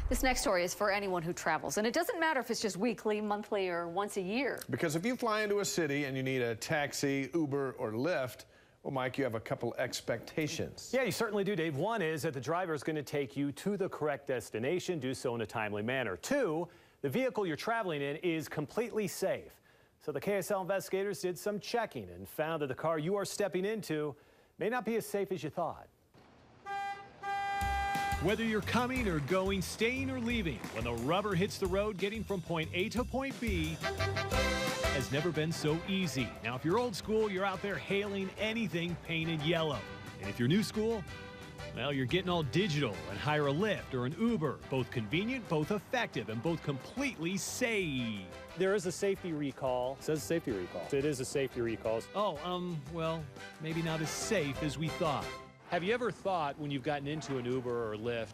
This next story is for anyone who travels, and it doesn't matter if it's just weekly, monthly, or once a year. Because if you fly into a city and you need a taxi, Uber, or Lyft, well, Mike, you have a couple expectations. Yeah, you certainly do, Dave. One is that the driver is going to take you to the correct destination, do so in a timely manner. Two, the vehicle you're traveling in is completely safe. So the KSL investigators did some checking and found that the car you are stepping into may not be as safe as you thought. Whether you're coming or going, staying or leaving, when the rubber hits the road, getting from point A to point B has never been so easy. Now, if you're old school, you're out there hailing anything painted yellow. And if you're new school, well, you're getting all digital and hire a Lyft or an Uber. Both convenient, both effective, and both completely safe. There is a safety recall. It says safety recall. It is a safety recall. Oh, well, maybe not as safe as we thought. Have you ever thought when you've gotten into an Uber or Lyft,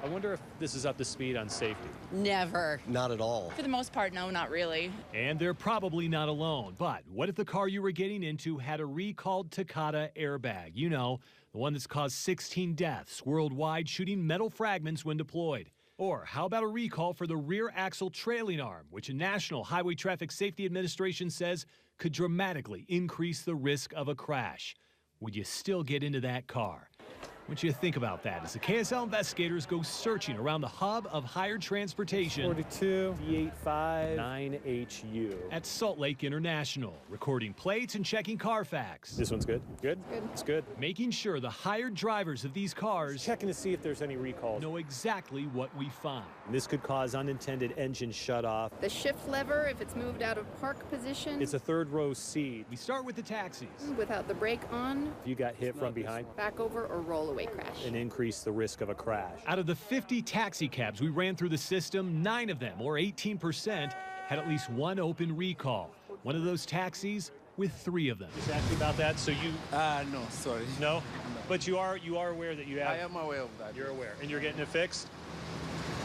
I wonder if this is up to speed on safety? Never. Not at all. For the most part, no, not really. And they're probably not alone. But what if the car you were getting into had a recalled Takata airbag? You know, the one that's caused 16 deaths worldwide, shooting metal fragments when deployed. Or how about a recall for the rear axle trailing arm, which a National Highway Traffic Safety Administration says could dramatically increase the risk of a crash? Would you still get into that car? I want you to think about that as the KSL investigators go searching around the hub of hired transportation. 42 D85 9HU. At Salt Lake International, recording plates and checking Carfax. This one's good? Good? Good. It's good. Making sure the hired drivers of these cars Checking to see if there's any recalls. know exactly what we find. This could cause unintended engine shutoff. The shift lever, if it's moved out of park position, It's a third row seat. We start with the taxis. without the brake on, If you got hit from behind, back over or roll away crash. and increase the risk of a crash. Out of the 50 taxi cabs we ran through the system, 9 of them, or 18%, had at least one open recall. One of those taxis with 3 of them. Just ask you about that, so you... No, sorry. No? But you are aware that you have... I am aware of that. You're aware. And you're getting it fixed?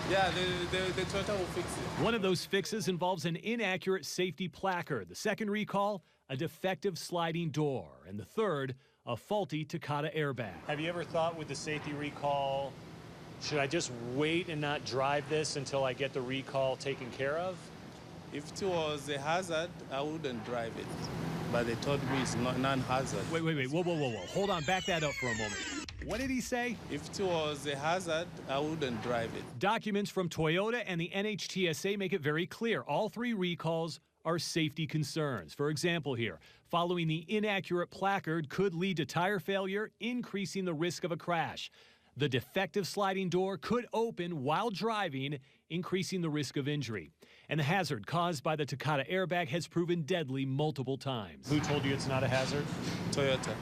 Yeah, the Toyota will fix it. One of those fixes involves an inaccurate safety placard. The second recall, a defective sliding door. And the third, a faulty Takata airbag. Have you ever thought with the safety recall, should I just wait and not drive this until I get the recall taken care of? If it was a hazard, I wouldn't drive it. But they told me it's not non-hazard. Wait. Whoa. Hold on, back that up for a moment. What did he say? If it was a hazard, I wouldn't drive it. Documents from Toyota and the NHTSA make it very clear. All 3 recalls are safety concerns. For example here, following the inaccurate placard could lead to tire failure, increasing the risk of a crash. The defective sliding door could open while driving, increasing the risk of injury. And the hazard caused by the Takata airbag has proven deadly multiple times. Who told you it's not a hazard? Toyota.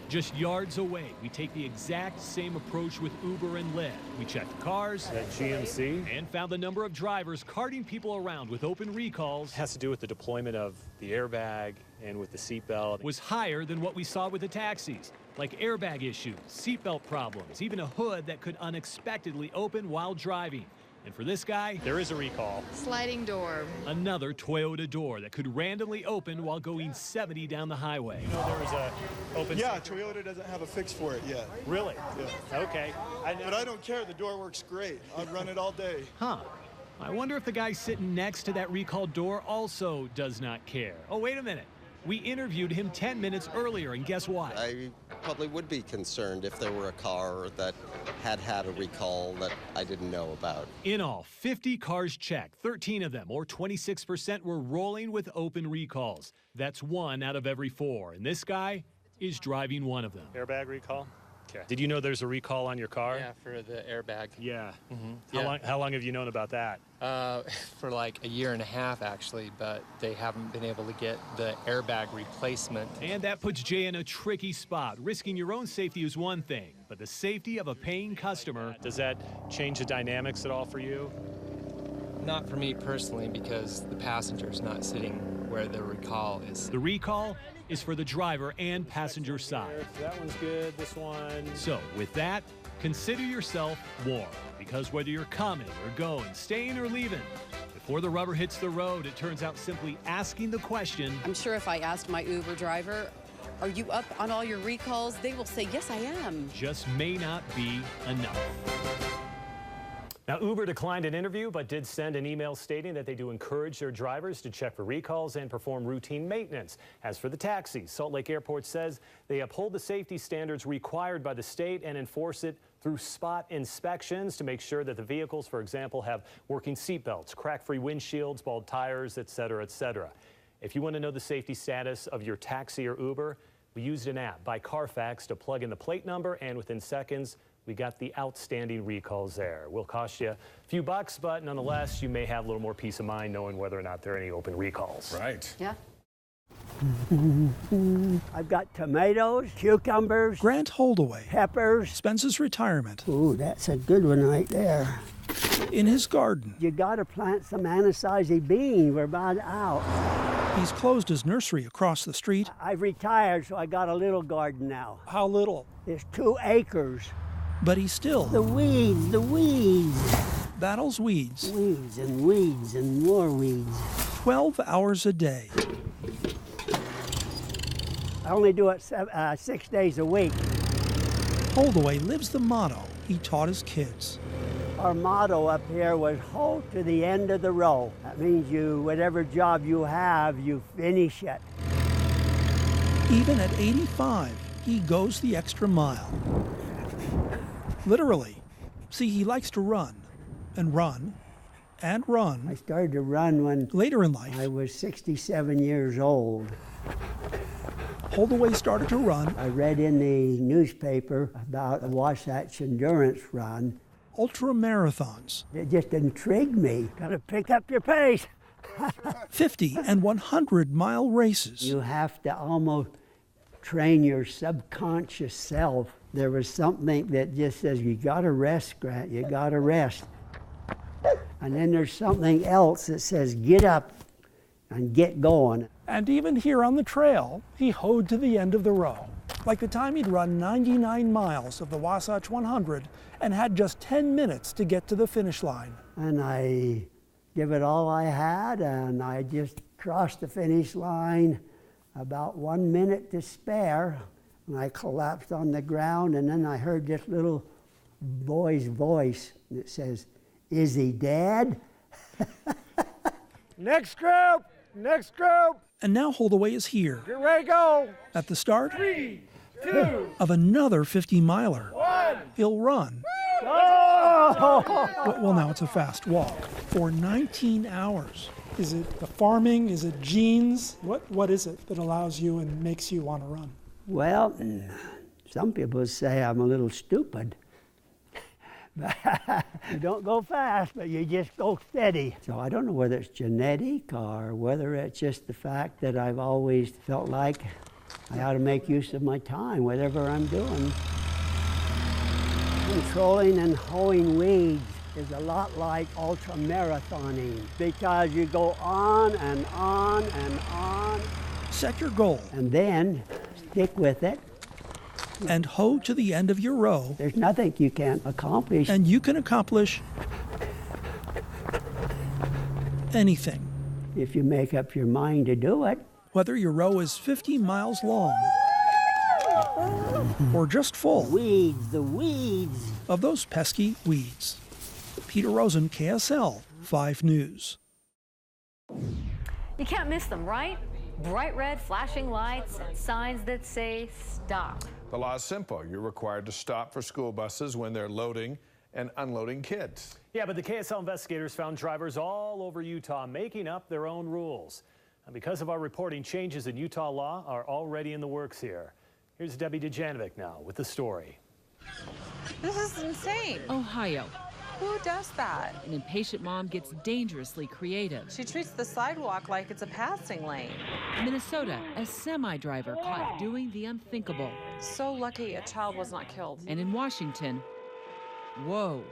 Just yards away, we take the exact same approach with Uber and Lyft. We checked cars At GMC? and found the number of drivers carting people around with open recalls It has to do with the deployment of the airbag and with the seatbelt. was higher than what we saw with the taxis, like airbag issues, seatbelt problems, even a hood that could unexpectedly open while driving. And for this guy, There is a recall. Sliding door. another Toyota door that could randomly open while going 70 down the highway. You know there was a open... Yeah, Toyota doesn't have a fix for it yet. Really? Yeah. Okay. But I don't care. The door works great. I'd run it all day. Huh. I wonder if the guy sitting next to that recalled door also does not care. Oh, wait a minute. We interviewed him 10 minutes earlier, and guess what? I probably would be concerned if there were a car that had a recall that I didn't know about. In all, 50 cars checked. 13 of them, or 26%, were rolling with open recalls. That's 1 out of every 4. And this guy is driving one of them. Airbag recall? Okay. Did you know there's a recall on your car? Yeah, for the airbag. Yeah. Yeah. How long have you known about that? For like a year and a half, actually, but they haven't been able to get the airbag replacement. And that puts Jay in a tricky spot. Risking your own safety is one thing, but the safety of a paying customer... Does that change the dynamics at all for you? Not for me personally, because the passenger's not sitting where the recall is. The recall is for the driver and passenger side. That one's good, this one. So with that, consider yourself warned, because whether you're coming or going, staying or leaving, before the rubber hits the road, it turns out simply asking the question. I'm sure if I asked my Uber driver, are you up on all your recalls? They will say, yes, I am. Just may not be enough. Now, Uber declined an interview, but did send an email stating that they do encourage their drivers to check for recalls and perform routine maintenance. As for the taxis, Salt Lake Airport says they uphold the safety standards required by the state and enforce it through spot inspections to make sure that the vehicles, for example, have working seatbelts, crack-free windshields, bald tires, et cetera, et cetera. If you want to know the safety status of your taxi or Uber, we used an app by Carfax to plug in the plate number, and within seconds, we got the outstanding recalls there. Will cost you a few bucks, but nonetheless, you may have a little more peace of mind knowing whether or not there are any open recalls. Right. Yeah. I've got tomatoes, cucumbers, Grant Holdaway peppers. spends his retirement Ooh, that's a good one right there. in his garden. You gotta plant some anasazi beans. We're about out. He's closed his nursery across the street. I've retired, so I got a little garden now. How little? It's 2 acres. But he still The weeds. battles weeds Weeds and more weeds. 12 hours a day. I only do it 6 days a week. Holdaway lives the motto he taught his kids. Our motto up here was hoe to the end of the row. That means whatever job you have, you finish it. Even at 85, he goes the extra mile. Literally. See, he likes to run and run and run. I started to run when Later in life, I was 67 years old. Holdaway started to run I read in the newspaper about a Wasatch Endurance run. ultra marathons, It just intrigued me. Gotta pick up your pace. 50 and 100-mile races. You have to almost train your subconscious self. There was something that just says, you gotta rest, Grant, you gotta rest. And then there's something else that says, get up and get going. And even here on the trail, he hoed to the end of the row. Like the time he'd run 99 miles of the Wasatch 100 and had just 10 minutes to get to the finish line. And I give it all I had, and I just crossed the finish line about 1 minute to spare. And I collapsed on the ground, and then I heard this little boy's voice that says, "Is he dead?" Next group! Next group! And now Holdaway is here Get ready to go! at the start 3, 2, of another 50-miler. 1, He'll run. go! Well, now it's a fast walk for 19 hours. Is it the farming? Is it genes? What is it that allows you and makes you want to run? Well, some people say I'm a little stupid. You don't go fast, but you just go steady. So I don't know whether it's genetic or whether it's just the fact that I've always felt like I ought to make use of my time, whatever I'm doing. Controlling and hoeing weeds is a lot like ultra-marathoning because you go on and on and on. Set your goal And then stick with it. and hoe to the end of your row, There's nothing you can't accomplish. and you can accomplish anything. If you make up your mind to do it. Whether your row is 50 miles long or just full Weeds, the weeds. of those pesky weeds. Peter Rosen, KSL 5 News. You can't miss them, right? Bright red flashing lights and signs that say stop. The law is simple. You're required to stop for school buses when they're loading and unloading kids. Yeah, but the KSL investigators found drivers all over Utah making up their own rules. And because of our reporting, changes in Utah law are already in the works here. Here's Debbie Dejanovic now with the story. This is insane. Ohio. Who does that? An impatient mom gets dangerously creative. She treats the sidewalk like it's a passing lane. Minnesota, a semi-driver caught doing the unthinkable. So lucky a child was not killed. And in Washington, whoa.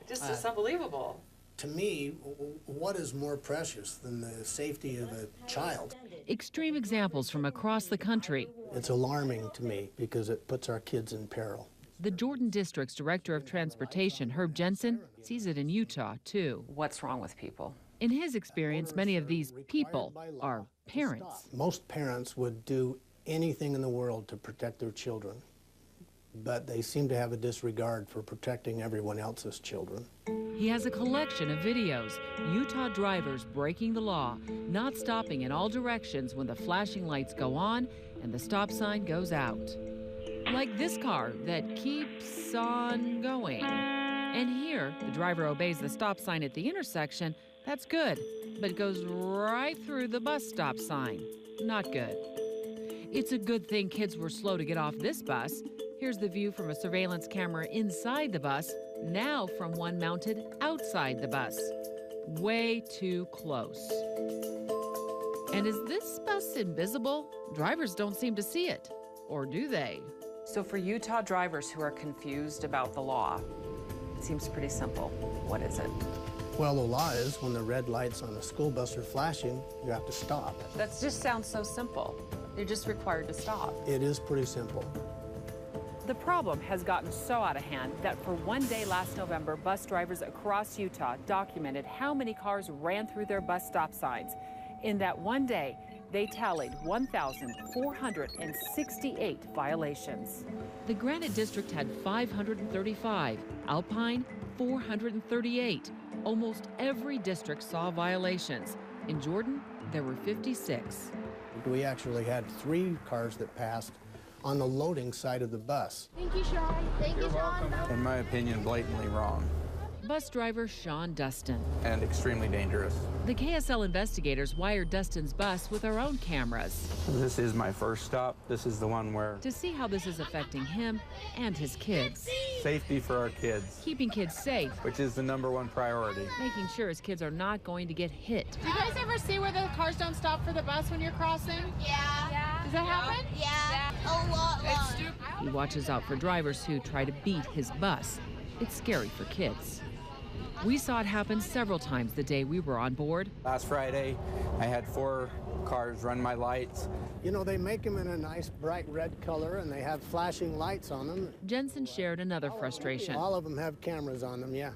Just it's unbelievable. To me, what is more precious than the safety of a child? Extreme examples from across the country. It's alarming to me because it puts our kids in peril. The Jordan District's Director of Transportation, Herb Jensen, sees it in Utah, too. What's wrong with people? In his experience, many of these people are parents. Most parents would do anything in the world to protect their children. but they seem to have a disregard for protecting everyone else's children. He has a collection of videos, Utah drivers breaking the law, not stopping in all directions when the flashing lights go on and the stop sign goes out. Like this car that keeps on going. And here, the driver obeys the stop sign at the intersection. That's good, but goes right through the bus stop sign. Not good. It's a good thing kids were slow to get off this bus. Here's the view from a surveillance camera inside the bus, now from one mounted outside the bus. Way too close. And is this bus invisible? Drivers don't seem to see it. Or do they? So for Utah drivers who are confused about the law, it seems pretty simple. What is it? Well, the law is when the red lights on a school bus are flashing, you have to stop. That just sounds so simple. You're just required to stop. It is pretty simple. The problem has gotten so out of hand that for one day last November, bus drivers across Utah documented how many cars ran through their bus stop signs. In that one day, they tallied 1,468 violations. The Granite District had 535, Alpine 438. Almost every district saw violations. In Jordan, there were 56. We actually had 3 cars that passed on the loading side of the bus. Thank you, Sean. Thank you, Sean. In my opinion, blatantly wrong. Bus driver Sean Dustin. And extremely dangerous. The KSL investigators wired Dustin's bus with our own cameras. This is my first stop. This is the one where... to see how this is affecting him and his kids. Safety for our kids. Keeping kids safe. Which is the #1 priority. Making sure his kids are not going to get hit. Do you guys ever see where the cars don't stop for the bus when you're crossing? Yeah. Does that happen? Yeah. A lot. He watches out for drivers who try to beat his bus. It's scary for kids. We saw it happen several times the day we were on board. Last Friday, I had 4 cars run my lights. You know, they make them in a nice bright red color and they have flashing lights on them. Jensen shared another frustration. All of them have cameras on them, yeah.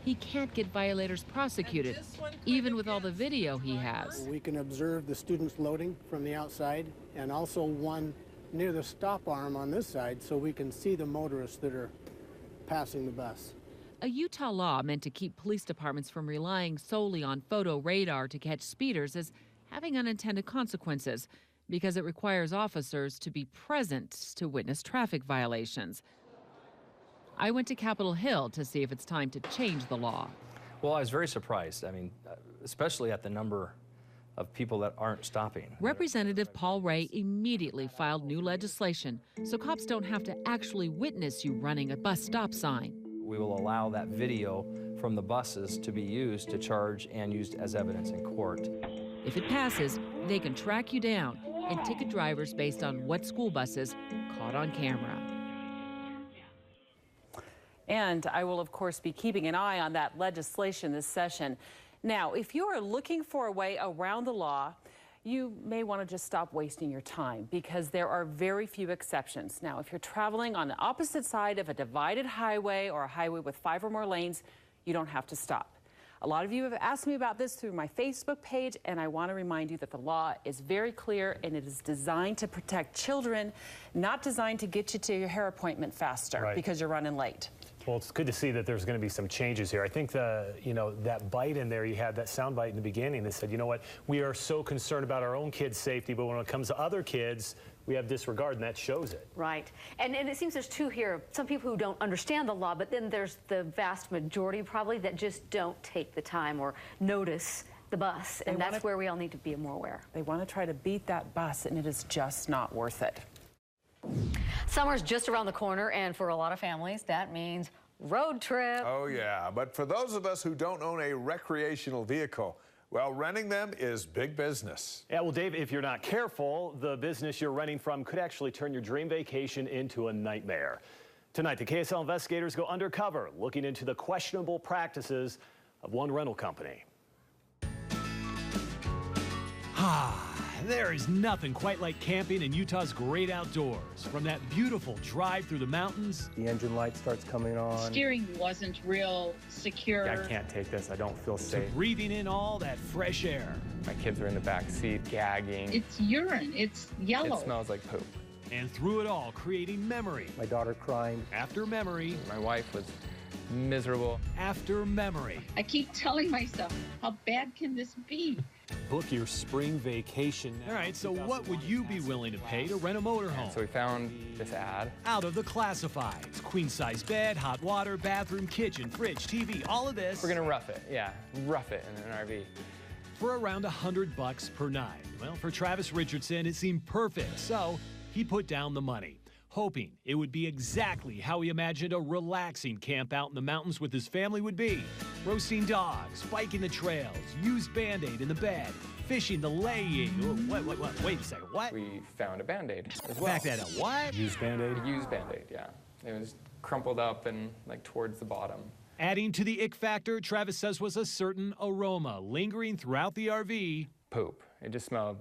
He can't get violators prosecuted, even with all the video he has. We can observe the students loading from the outside and also one near the stop arm on this side so we can see the motorists that are passing the bus. A Utah law meant to keep police departments from relying solely on photo radar to catch speeders is having unintended consequences because it requires officers to be present to witness traffic violations. I went to Capitol Hill to see if it's time to change the law. Well, I was very surprised. I mean, especially at the number of people that aren't stopping. Representative Paul Ray immediately filed new legislation so cops don't have to actually witness you running a bus stop sign. We will allow that video from the buses to be used to charge and used as evidence in court. If it passes, they can track you down and ticket drivers based on what school buses caught on camera. And I will, of course, be keeping an eye on that legislation this session. Now, if you are looking for a way around the law, you may want to just stop wasting your time because there are very few exceptions. Now, if you're traveling on the opposite side of a divided highway or a highway with 5 or more lanes, you don't have to stop. A lot of you have asked me about this through my Facebook page, and I want to remind you that the law is very clear and it is designed to protect children, not designed to get you to your hair appointment faster because you're running late. Well, it's good to see that there's going to be some changes here. I think that bite in there, you had that sound bite in the beginning that said, you know what, we are so concerned about our own kids' safety, but when it comes to other kids, we have disregard, and that shows it. Right. And it seems there's 2 here. Some people who don't understand the law, but then there's the vast majority probably that just don't take the time or notice the bus. And that's where we all need to be more aware. They want to try to beat that bus, and it is just not worth it. Summer's just around the corner, and for a lot of families, that means road trip. Oh, yeah. But for those of us who don't own a recreational vehicle, well, renting them is big business. Yeah, well, Dave, if you're not careful, the business you're renting from could actually turn your dream vacation into a nightmare. Tonight, the KSL investigators go undercover, looking into the questionable practices of one rental company. There is nothing quite like camping in Utah's great outdoors. From that beautiful drive through the mountains. The engine light starts coming on. Steering wasn't real secure. I can't take this. I don't feel To safe. breathing in all that fresh air. My kids are in the back seat gagging. It's urine. It's yellow. It smells like poop. And through it all, creating memory. My daughter crying. After memory. My wife was miserable. After memory. I keep telling myself, how bad can this be? Book your spring vacation now. All right, so what would you be willing to pay to rent a motorhome? So we found this ad. Out of the classifieds. Queen-size bed, hot water, bathroom, kitchen, fridge, TV, all of this. We're gonna rough it, yeah. Rough it in an RV. For around $100 per night. Well, for Travis Richardson, it seemed perfect, so he put down the money, hoping it would be exactly how he imagined a relaxing camp out in the mountains with his family would be. Roasting dogs, biking the trails, used Band-Aid in the bed, fishing the laying. What? Wait a second, what? We found a Band-Aid as well. Back that up, what? Used Band-Aid? A used Band-Aid, yeah. It was crumpled up and like towards the bottom. Adding to the ick factor, Travis says was a certain aroma lingering throughout the RV. Poop. It just smelled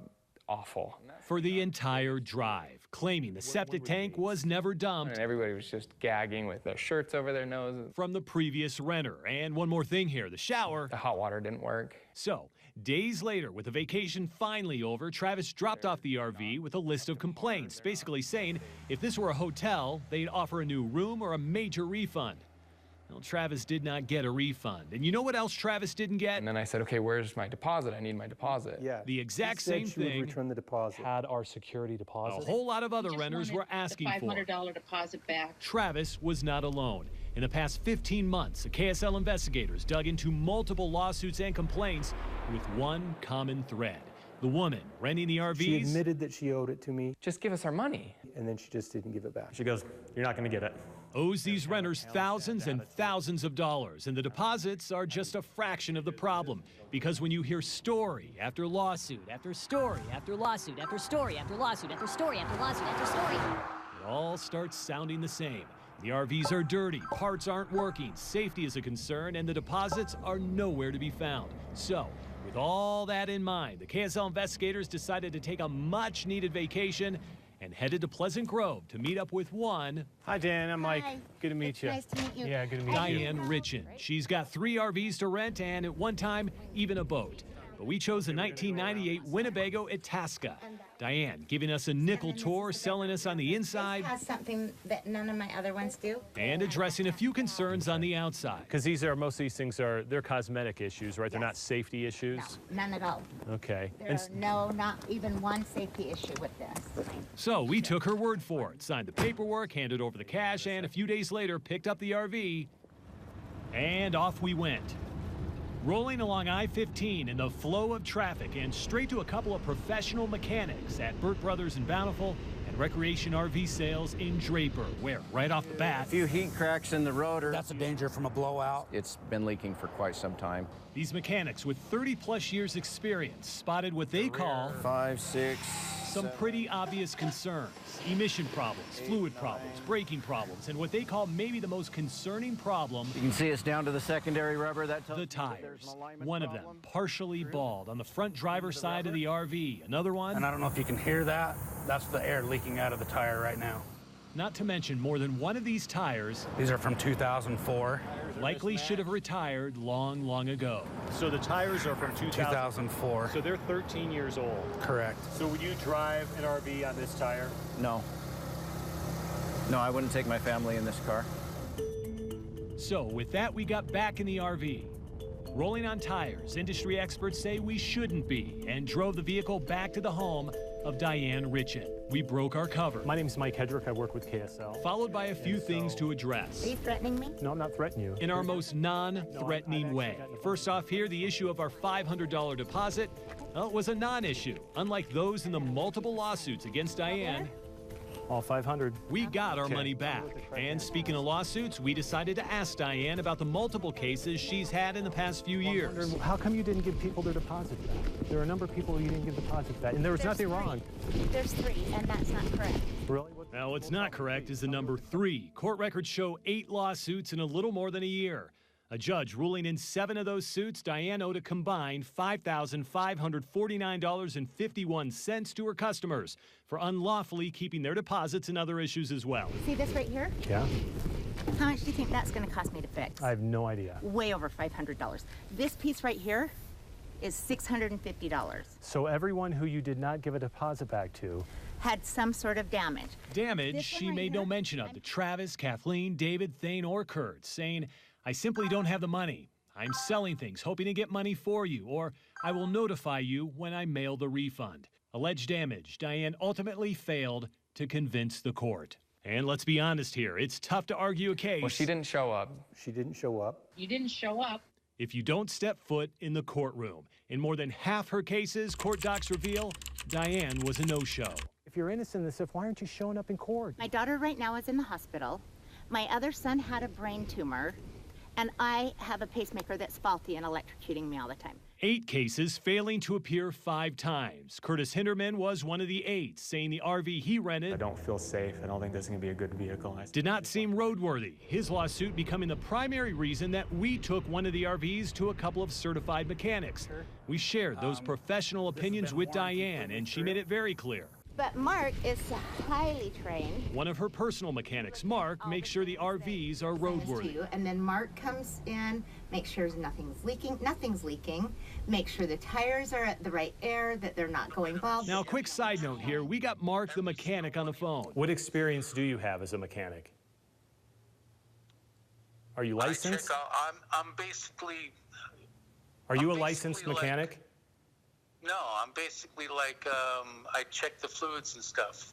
awful. For the entire drive, claiming the septic tank was never dumped. And everybody was just gagging with their shirts over their noses. From the previous renter. And one more thing here, the shower. The hot water didn't work. So, days later, with the vacation finally over, Travis dropped off the RV with a list of complaints, basically saying if this were a hotel, they'd offer a new room or a major refund. Well, Travis did not get a refund. And you know what else Travis didn't get? And then I said, okay, where's my deposit? I need my deposit. Yeah. The exact she said same she would thing. return the deposit. Had our security deposit. A whole lot of other renters were asking the for. $500 deposit back. Travis was not alone. In the past 15 months, the KSL investigators dug into multiple lawsuits and complaints with one common thread. The woman renting the RVs. She admitted that she owed it to me. Just give us our money. And then she just didn't give it back. She goes, you're not going to get it. Owes these renters thousands and thousands of dollars, and the deposits are just a fraction of the problem. Because when you hear story after lawsuit after story after lawsuit after story after lawsuit after story after lawsuit after story, it all starts sounding the same. The RVs are dirty, parts aren't working, safety is a concern, and the deposits are nowhere to be found. So, with all that in mind, the KSL investigators decided to take a much-needed vacation and headed to Pleasant Grove to meet up with one. Hi, Dan. I'm Mike. Hi. Good to meet It's you. nice to meet you. Yeah, good to meet you. Diane Richin. She's got 3 RVs to rent and at one time, even a boat. But we chose a 1998 Winnebago Itasca. Diane giving us a nickel tour, selling us on the inside, This has something that none of my other ones do. and addressing a few concerns on the outside. Because most of these things they're cosmetic issues, right? They're not safety issues. No, none at all. Okay. There are not even one safety issue with this. So we took her word for it, signed the paperwork, handed over the cash, and a few days later picked up the RV, and off we went. Rolling along I-15 in the flow of traffic and straight to a couple of professional mechanics at Burt Brothers in Bountiful and Recreation RV Sales in Draper, where right off the bat, A few heat cracks in the rotor. That's a danger from a blowout. It's been leaking for quite some time. these mechanics with 30-plus years experience spotted what they call 5, 6, some pretty obvious concerns. Emission problems, fluid problems, braking problems, and what they call maybe the most concerning problem. You can see it's down to the secondary rubber. That tells the tires. One of them partially bald on the front driver's side of the RV. Another one. And I don't know if you can hear that. That's the air leaking out of the tire right now. Not to mention more than one of these tires. These are from 2004. Likely should have retired long, long ago. So the tires are from 2004. So they're 13 years old. Correct. So would you drive an RV on this tire? No. No, I wouldn't take my family in this car. So with that, we got back in the RV. Rolling on tires, industry experts say we shouldn't be, and drove the vehicle back to the home of Diane Richin. We broke our cover. My name's Mike Hedrick. I work with KSL. Followed by a few things to address. Are you threatening me? No, I'm not threatening you. In our most non-threatening way. First off here, the issue of our $500 deposit, well, it was a non-issue. Unlike those in the multiple lawsuits against Diane, all 500. We got our money back. And speaking of lawsuits, we decided to ask Diane about the multiple cases she's had in the past few years. How come you didn't give people their deposit back? There are a number of people you didn't give deposits back, and there was nothing wrong. There's 3, and that's not correct. Really? Now, what's not correct is the number 3. Court records show 8 lawsuits in a little more than a year. A judge ruling in 7 of those suits, Diane owed a combined $5,549.51 to her customers for unlawfully keeping their deposits and other issues as well. See this right here? Yeah. How much do you think that's going to cost me to fix? I have no idea. Way over $500. This piece right here is $650. So everyone who you did not give a deposit back to had some sort of damage. Damage This she one right made no here, mention of to Travis, Kathleen, David, Thane, or Kurt, saying, I simply don't have the money. I'm selling things, hoping to get money for you, or I will notify you when I mail the refund. Alleged damage, Diane ultimately failed to convince the court. And let's be honest here, it's tough to argue a case. Well, she didn't show up. She didn't show up. You didn't show up. If you don't step foot in the courtroom. In more than half her cases, court docs reveal Diane was a no-show. If you're innocent in this stuff, why aren't you showing up in court? My daughter right now is in the hospital. My other son had a brain tumor, and I have a pacemaker that's faulty and electrocuting me all the time. 8 cases, failing to appear 5 times. Curtis Hinderman was one of the 8, saying the RV he rented I don't feel safe. I don't think this is going to be a good vehicle. did not seem roadworthy. His lawsuit becoming the primary reason that we took one of the RVs to a couple of certified mechanics. We shared those professional opinions with Diane, and she made it very clear. But Mark is highly trained. One of her personal mechanics, Mark, makes sure the RVs are roadworthy. And then Mark comes in, makes sure nothing's leaking, make sure the tires are at the right air, that they're not going bald. Now, a quick side note here. We got Mark, the mechanic, on the phone. What experience do you have as a mechanic? Are you licensed? I'm basically... Are you a licensed mechanic? No, I'm basically like, I check the fluids and stuff.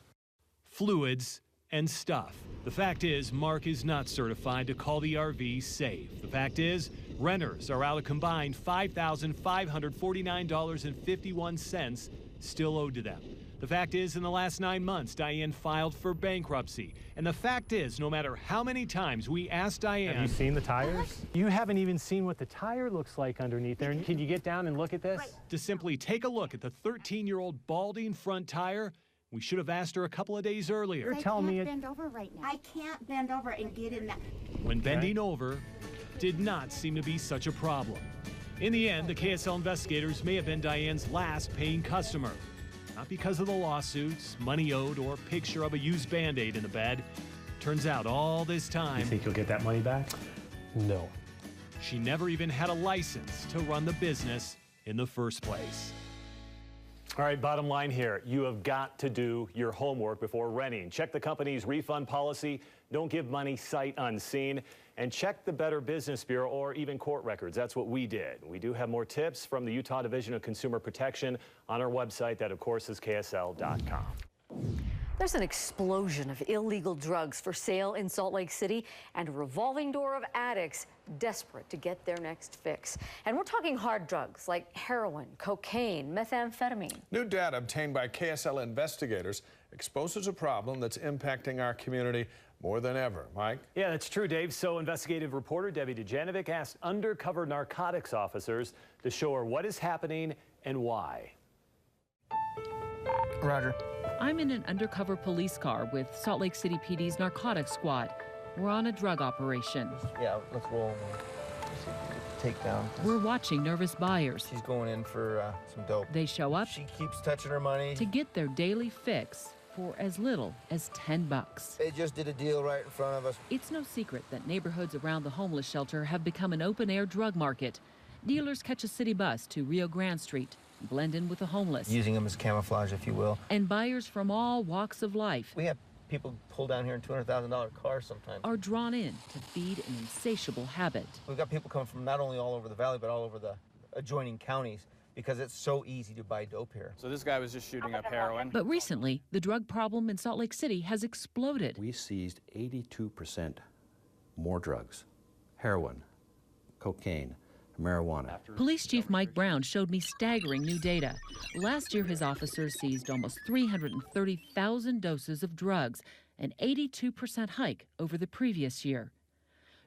Fluids and stuff. The fact is, Mark is not certified to call the RV safe. The fact is, renters are out a combined $5,549.51 still owed to them. The fact is, in the last 9 months, Diane filed for bankruptcy. And the fact is, no matter how many times we asked Diane... Have you seen the tires? You haven't even seen what the tire looks like underneath there. Can you get down and look at this? Right. To simply take a look at the 13-year-old balding front tire, we should have asked her a couple of days earlier. I can't bend over right now. I can't bend over and get in that. When bending over did not seem to be such a problem. In the end, the KSL investigators may have been Diane's last paying customer. Not because of the lawsuits, money owed, or picture of a used Band-Aid in the bed. Turns out all this time... You think you'll get that money back? No. She never even had a license to run the business in the first place. All right, bottom line here. You have got to do your homework before renting. Check the company's refund policy. Don't give money sight unseen. And check the Better Business Bureau or even court records. That's what we did. We do have more tips from the Utah Division of Consumer Protection on our website. That, of course, is KSL.com. There's an explosion of illegal drugs for sale in Salt Lake City and a revolving door of addicts desperate to get their next fix. And we're talking hard drugs like heroin, cocaine, methamphetamine. New data obtained by KSL investigators exposes a problem that's impacting our community more than ever. Mike? Yeah, that's true, Dave. So investigative reporter Debbie Dejanovic asked undercover narcotics officers to show her what is happening and why. Roger. I'm in an undercover police car with Salt Lake City PD's narcotics squad. We're on a drug operation. Yeah, let's roll. Take down. We're watching nervous buyers. She's going in for some dope. They show up. She keeps touching her money. To get their daily fix for as little as $10. They just did a deal right in front of us. It's no secret that neighborhoods around the homeless shelter have become an open-air drug market. Dealers catch a city bus to Rio Grande Street, blend in with the homeless. Using them as camouflage, if you will. And buyers from all walks of life. We have people pull down here in $200,000 cars sometimes. Are drawn in to feed an insatiable habit. We've got people coming from not only all over the valley, but all over the adjoining counties because it's so easy to buy dope here. So this guy was just shooting up heroin. But recently, the drug problem in Salt Lake City has exploded. We seized 82% more drugs, heroin, cocaine, marijuana. Police Chief Mike Brown showed me staggering new data. Last year, his officers seized almost 330,000 doses of drugs, an 82% hike over the previous year.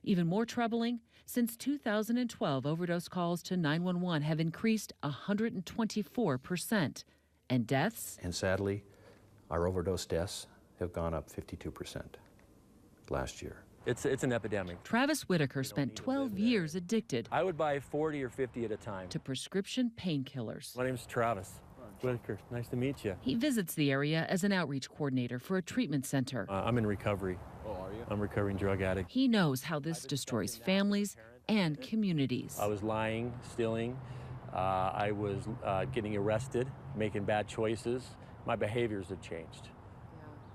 Even more troubling, since 2012, overdose calls to 911 have increased 124%. And deaths? And sadly, our overdose deaths have gone up 52% last year. It's an epidemic. Travis Whitaker spent 12 years addicted. I would buy 40 or 50 at a time. To prescription painkillers. My name's Travis Whitaker. Nice to meet you. He visits the area as an outreach coordinator for a treatment center. I'm in recovery. Oh, are you? I'm a recovering drug addict. He knows how this destroys families and communities. I was lying, stealing. I was getting arrested, making bad choices, My behaviors have changed.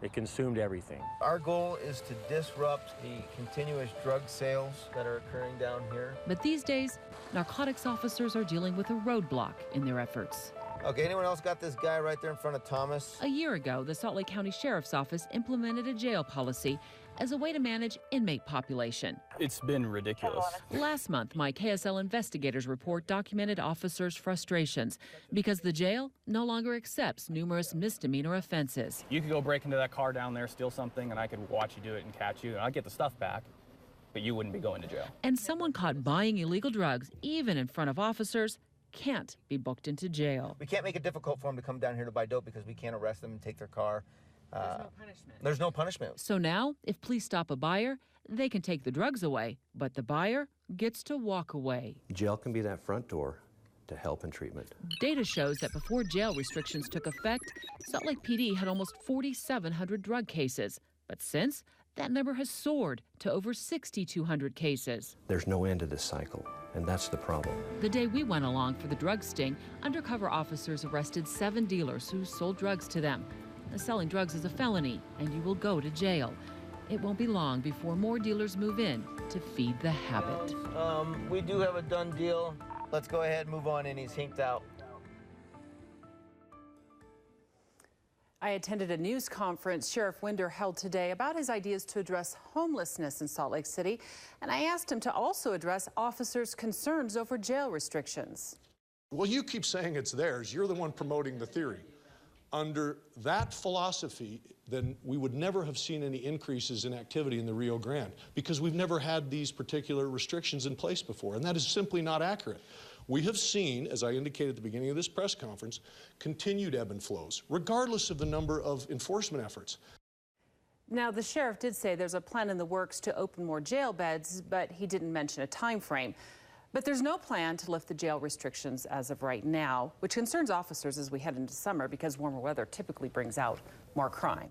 It consumed everything. Our goal is to disrupt the continuous drug sales that are occurring down here. But these days, narcotics officers are dealing with a roadblock in their efforts. Okay, anyone else got this guy right there in front of Thomas? A year ago, the Salt Lake County Sheriff's Office implemented a jail policy as a way to manage inmate population. It's been ridiculous. Last month, my KSL investigators report documented officers' frustrations because the jail no longer accepts numerous misdemeanor offenses. You could go break into that car down there, steal something, and I could watch you do it and catch you, and I'd get the stuff back, but you wouldn't be going to jail. And someone caught buying illegal drugs, even in front of officers, can't be booked into jail. We can't make it difficult for them to come down here to buy dope because we can't arrest them and take their car. There's no punishment. There's no punishment. So now, if police stop a buyer, they can take the drugs away, but the buyer gets to walk away. Jail can be that front door to help and treatment. Data shows that before jail restrictions took effect, Salt Lake PD had almost 4,700 drug cases. But since, that number has soared to over 6,200 cases. There's no end to this cycle, and that's the problem. The day we went along for the drug sting, undercover officers arrested 7 dealers who sold drugs to them. Selling drugs is a felony, and you will go to jail. It won't be long before more dealers move in to feed the habit. We do have a done deal. Let's go ahead and move on, and he's hinked out. I attended a news conference Sheriff Winder held today about his ideas to address homelessness in Salt Lake City, and I asked him to also address officers' concerns over jail restrictions. Well, you keep saying it's theirs. You're the one promoting the theory. Under that philosophy, then we would never have seen any increases in activity in the Rio Grande because we've never had these particular restrictions in place before, and that is simply not accurate. We have seen, as I indicated at the beginning of this press conference, continued ebb and flows, regardless of the number of enforcement efforts. Now, the sheriff did say there's a plan in the works to open more jail beds, but he didn't mention a time frame. But there's no plan to lift the jail restrictions as of right now, which concerns officers as we head into summer because warmer weather typically brings out more crime.